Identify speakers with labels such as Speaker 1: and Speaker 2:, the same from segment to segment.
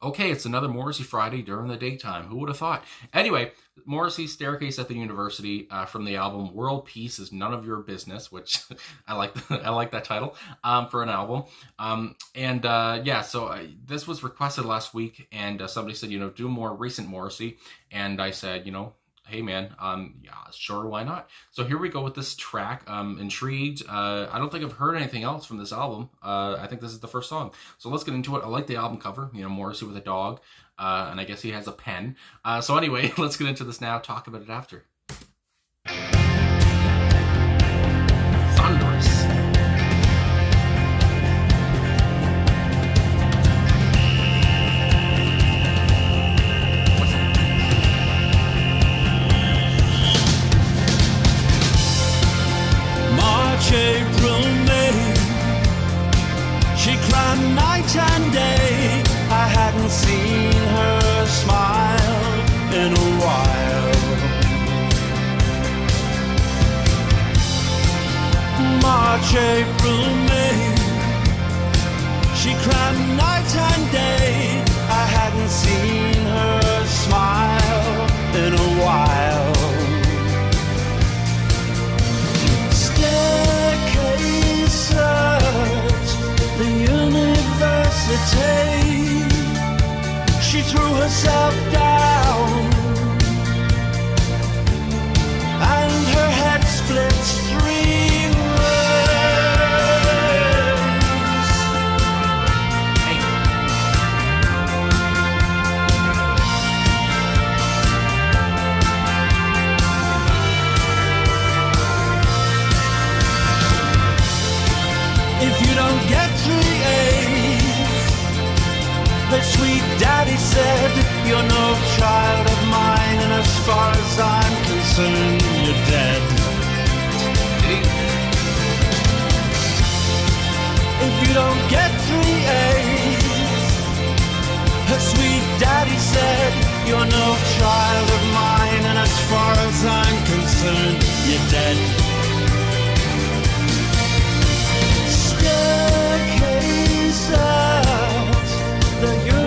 Speaker 1: Okay, it's another Morrissey Friday during the daytime. Who would have thought? Anyway, Morrissey's Staircase at the University from the album World Peace is None of Your Business, which I like. I like that title for an album. So this was requested last week, and somebody said, do more recent Morrissey, and I said, hey man, yeah, sure, why not? So here we go with this track. Intrigued. I don't think I've heard anything else from this album. I think this is the first song. So let's get into it. I like the album cover, Morrissey with a dog, and I guess he has a pen. So anyway, let's get into this now, talk about it after. Thunderous.
Speaker 2: April, May, she cried night and day. I hadn't seen her smile in a while. March, April, May, she cried night and day. I hadn't seen her smile in a while. The university, she threw herself down, and her head split 3 ways. If you don't get 3 A's, the sweet daddy said, you're no child of mine, and as far as I'm concerned, you're dead. If you don't get 3 A's, her sweet daddy said, you're no child of mine, and as far as I'm concerned, you're dead. Staircase at the university,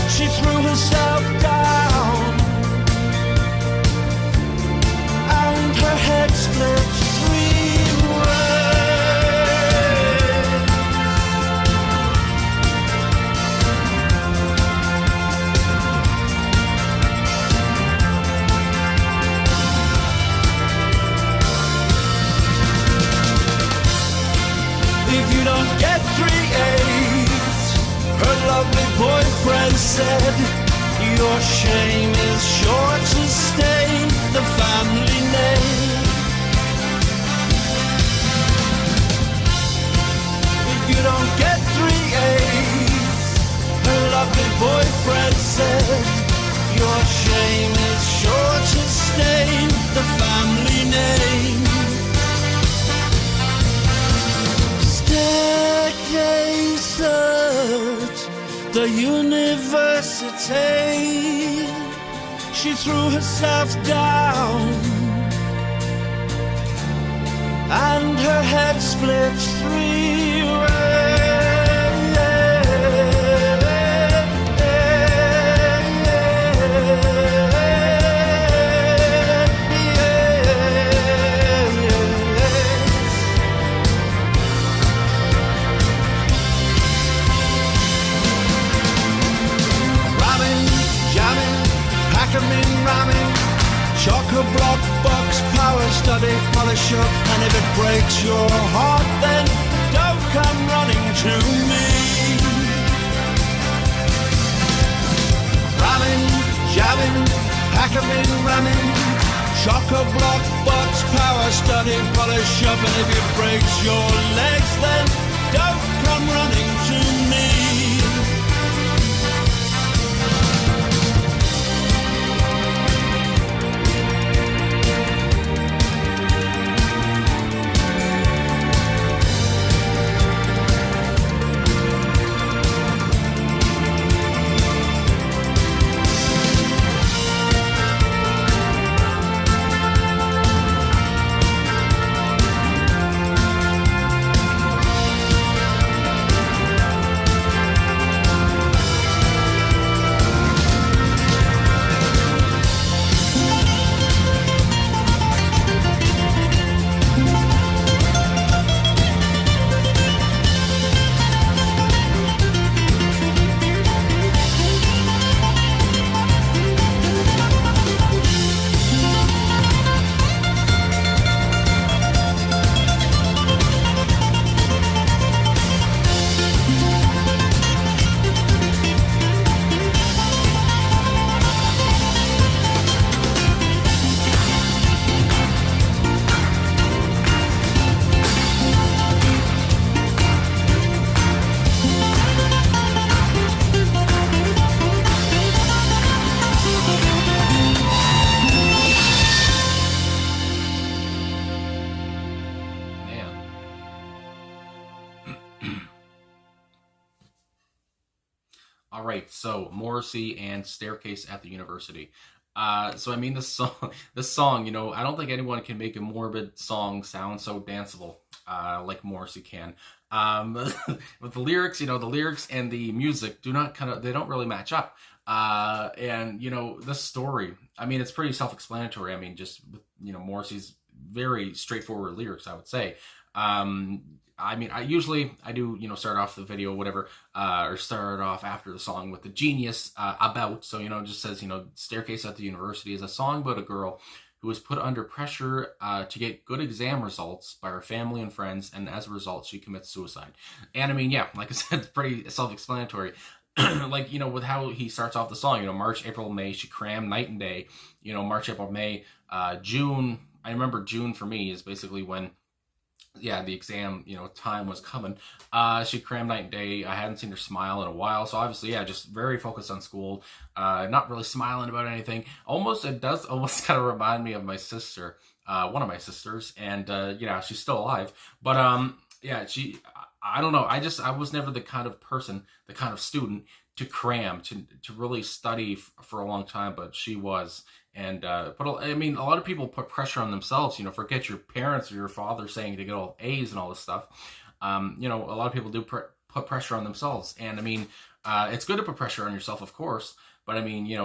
Speaker 2: she threw herself down, and her head split 3 ways. If you don't get 3 A's, her lovely boyfriend said, your shame is sure to stain the family name. If you don't get 3 A's, her lovely boyfriend said, your shame is sure to stain the family name. Staircase at the university, she threw herself down, and her head split 3 ways. Ramming, chock-a-block box, power study, polish up, and if it breaks your heart, then don't come running to me. Ramming, jamming, pack 'em in, ramming, chock-a-block box, power study, polish up, and if it breaks your legs, then don't come running to me.
Speaker 1: All right, so Morrissey and Staircase at the University. So I mean, this song, I don't think anyone can make a morbid song sound so danceable, like Morrissey can. Um, with the lyrics, the lyrics and the music they don't really match up. And this story, I mean, it's pretty self-explanatory. I mean, just with, Morrissey's very straightforward lyrics, I would say. Um, I mean, I do, start off the video, whatever, or start off after the song with the genius about. So, it just says, Staircase at the University is a song about a girl who was put under pressure to get good exam results by her family and friends, and as a result, she commits suicide. And I mean, yeah, like I said, it's pretty self-explanatory. Like, with how he starts off the song, March, April, May, she crammed night and day. March, April, May, June. I remember June for me is basically when, yeah, the exam, time was coming. She crammed night and day. I hadn't seen her smile in a while. So obviously, yeah, just very focused on school. Not really smiling about anything. It does almost kind of remind me of my sister, one of my sisters. And, she's still alive. But, yeah, I don't know. I was never the kind of person, the kind of student to cram, to really study for a long time, but she was. And I mean, a lot of people put pressure on themselves. Forget your parents or your father saying to get all A's and all this stuff. A lot of people do put pressure on themselves, and I mean, it's good to put pressure on yourself, of course. But I mean, you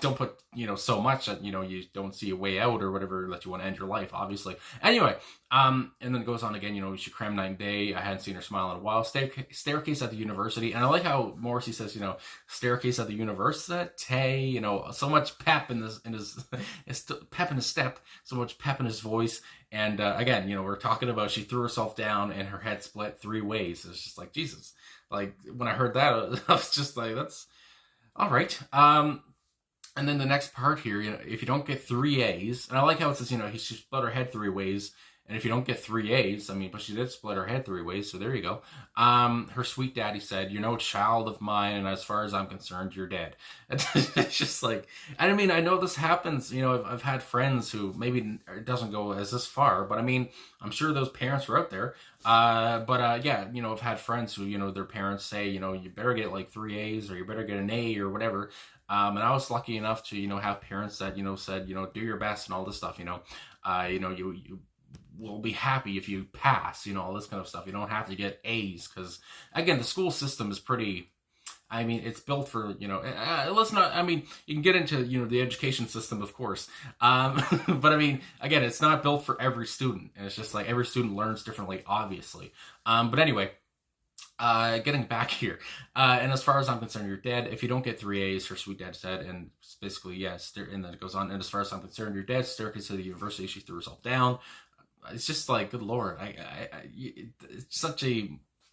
Speaker 1: don't put, so much that, you don't see a way out or whatever, that you want to end your life, obviously. Anyway, and then it goes on again, she crammed night and day. I hadn't seen her smile in a while. Staircase at the University. And I like how Morrissey says, Staircase at the University, so much pep in his pep in his step, so much pep in his voice. And again, we're talking about she threw herself down and her head split 3 ways. It's just like, Jesus. Like, when I heard that, I was just like, that's... All right. And then the next part here, if you don't get 3 A's, and I like how it says, she split her head 3 ways, and if you don't get 3 A's, I mean, but she did split her head 3 ways, so there you go. Her sweet daddy said, "You're no child of mine, and as far as I'm concerned, you're dead." It's just like, and I mean, I know this happens, I've had friends who maybe it doesn't go as this far, but I mean, I'm sure those parents are out there. Yeah, I've had friends who, their parents say, you better get like 3 A's or you better get an A or whatever. And I was lucky enough to, have parents that, said, do your best and all this stuff, you will be happy if you pass, all this kind of stuff. You don't have to get A's because, again, the school system is pretty... I mean, it's built for, let's not, I mean, you can get into, the education system, of course. But I mean, again, it's not built for every student. And it's just like every student learns differently, obviously. But anyway, getting back here. And as far as I'm concerned, you're dead. If you don't get 3 A's, her sweet dad said, and basically, yes, and then it goes on. And as far as I'm concerned, you're dead. Staircase to the University, she threw herself down. It's just like, good Lord. It's such a,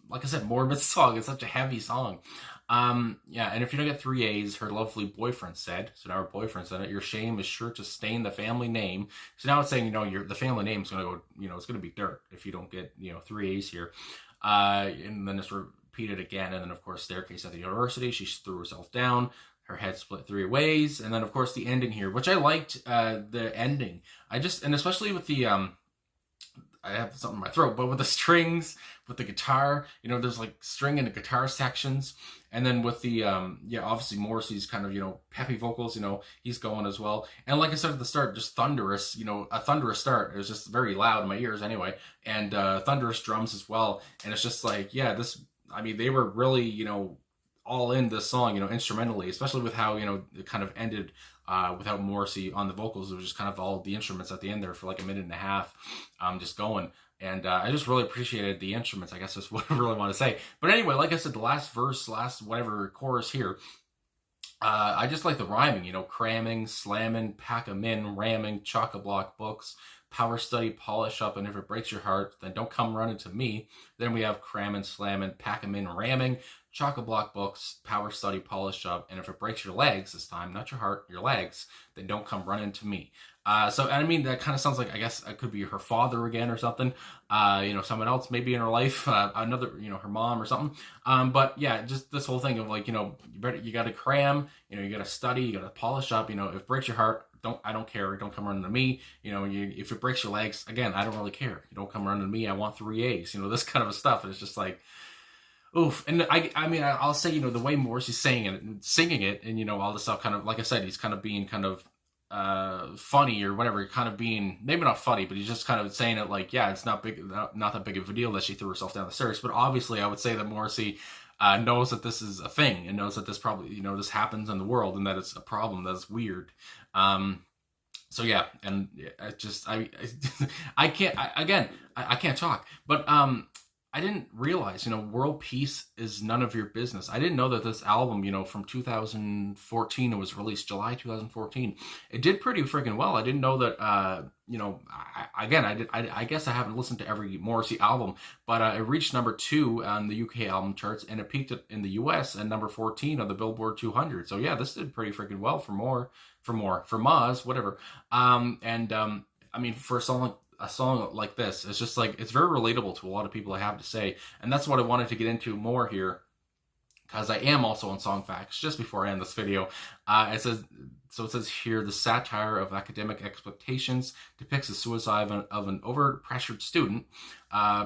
Speaker 1: like I said, morbid song. It's such a heavy song. Yeah, and if you don't get 3 A's, her lovely boyfriend said, so now her boyfriend said it, your shame is sure to stain the family name. So now it's saying, the family name is going to go, it's going to be dirt if you don't get, 3 A's here. And then it's repeated again. And then, of course, Staircase at the University, she threw herself down. Her head split 3 ways. And then, of course, the ending here, which I liked, the ending. and especially with the, I have something in my throat, but with the strings, with the guitar, there's like string and the guitar sections. And then with the, obviously Morrissey's kind of, peppy vocals, he's going as well. And like I said at the start, just thunderous, a thunderous start. It was just very loud in my ears anyway. And thunderous drums as well. And it's just like, yeah, they were really, all in this song, instrumentally, especially with how, it kind of ended without Morrissey on the vocals. It was just kind of all the instruments at the end there for like a minute and a half, just going. And I just really appreciated the instruments, I guess that's what I really want to say. But anyway, like I said, the last verse, whatever chorus here, I just like the rhyming, cramming, slamming, pack 'em in, ramming, chock-a-block books, power study, polish up, and if it breaks your heart, then don't come running to me. Then we have cramming, slamming, pack 'em in, ramming, chock-a-block books, power study, polish up, and if it breaks your legs this time, not your heart, your legs, then don't come running to me. So, and I mean, that kind of sounds like, I guess it could be her father again or something, someone else maybe in her life, another, her mom or something. But yeah, just this whole thing of like, you got to cram, you got to study, you got to polish up, if it breaks your heart, I don't care. Don't come running to me. If it breaks your legs, again, I don't really care. You don't come running to me. I want 3 A's, this kind of stuff. And it's just like, Oof, and I mean, I'll say, the way Morrissey's saying it, and singing it, and all this stuff, kind of like I said, he's kind of being kind of funny or whatever, kind of being maybe not funny, but he's just kind of saying it like, yeah, it's not big, not that big of a deal that she threw herself down the stairs. But obviously, I would say that Morrissey knows that this is a thing and knows that this probably, this happens in the world and that it's a problem, that's weird. So yeah, and I just I can't I can't talk, but I didn't realize, world peace is none of your business. I didn't know that this album, from 2014, it was released July 2014. It did pretty freaking well. I didn't know that, I guess I haven't listened to every Morrissey album, but it reached number 2 on the UK album charts, and it peaked in the US at number 14 on the Billboard 200. So yeah, this did pretty freaking well for Moz, whatever. I mean, for a song like this, it's just like, it's very relatable to a lot of people, I have to say, and that's what I wanted to get into more here, because I am also on Song Facts. Just before I end this video, it says here, the satire of academic expectations depicts the suicide of an overpressured student.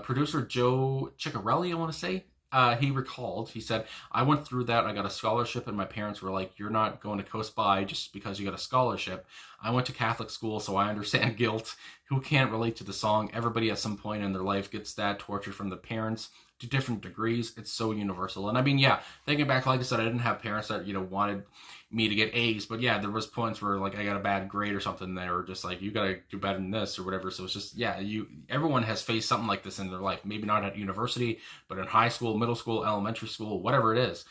Speaker 1: Producer Joe Ciccarelli, I want to say, he said, I went through that. I got a scholarship, and my parents were like, you're not going to coast by just because you got a scholarship. I went to Catholic school, so I understand guilt. Who can't relate to the song? Everybody at some point in their life gets that torture from the parents to different degrees. It's so universal. And I mean, yeah, thinking back, like I said, I didn't have parents that, wanted me to get A's, but yeah, there was points where like I got a bad grade or something, they were just like, you gotta do better than this or whatever. So it's just, yeah, everyone has faced something like this in their life. Maybe not at university, but in high school, middle school, elementary school, whatever it is.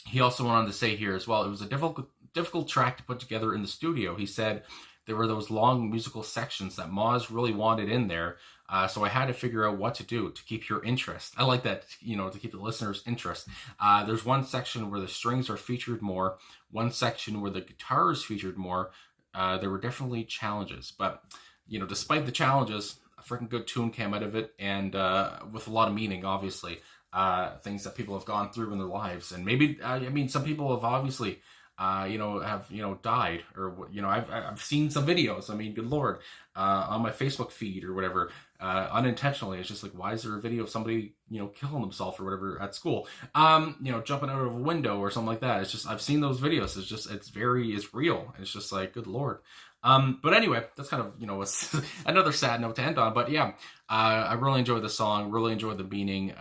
Speaker 1: He also went on to say here as well, it was a difficult track to put together in the studio. He said there were those long musical sections that Moz really wanted in there. So I had to figure out what to do to keep your interest. I like that, to keep the listener's interest. There's one section where the strings are featured more, one section where the guitar is featured more. There were definitely challenges, but, despite the challenges, a freaking good tune came out of it, and with a lot of meaning, obviously. Things that people have gone through in their lives. And maybe, some people have obviously died, or, I've seen some videos, good Lord, on my Facebook feed or whatever, unintentionally. It's just like, why is there a video of somebody, killing themselves or whatever at school, jumping out of a window or something like that. It's just, I've seen those videos. It's just, it's real. It's just like, good Lord. But anyway, that's kind of, another sad note to end on, but yeah, I really enjoyed the song, really enjoyed the meaning.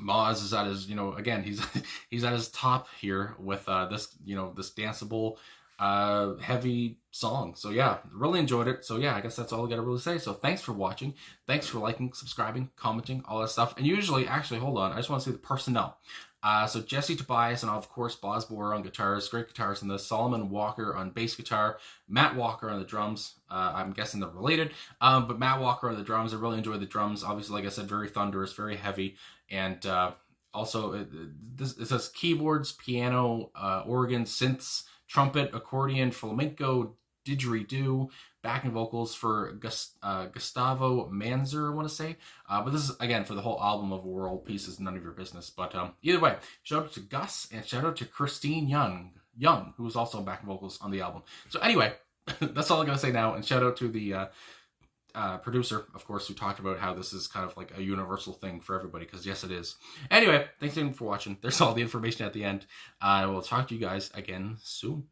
Speaker 1: Moz is at his, again, he's at his top here with this danceable, heavy song. So yeah, really enjoyed it. So yeah, I guess that's all I gotta really say. So thanks for watching. Thanks for liking, subscribing, commenting, all that stuff. And usually, actually, hold on, I just want to see the personnel. So Jesse Tobias and of course Boz Boer on guitars, great guitars in this. Solomon Walker on bass guitar, Matt Walker on the drums. I'm guessing they're related, but Matt Walker on the drums. I really enjoyed the drums. Obviously, like I said, very thunderous, very heavy, and also it says keyboards, piano, organ, synths, trumpet, accordion, flamenco, didgeridoo, backing vocals for Gustavo Manzer, I want to say. But this is, again, for the whole album of World Peace is None of Your Business. But either way, shout out to Gus and shout out to Christine Young, who was also on backing vocals on the album. So anyway, that's all I'm going to say now. And shout out to the producer, of course, who talked about how this is kind of like a universal thing for everybody, because yes, it is. Anyway, thanks again for watching. There's all the information at the end. I will talk to you guys again soon.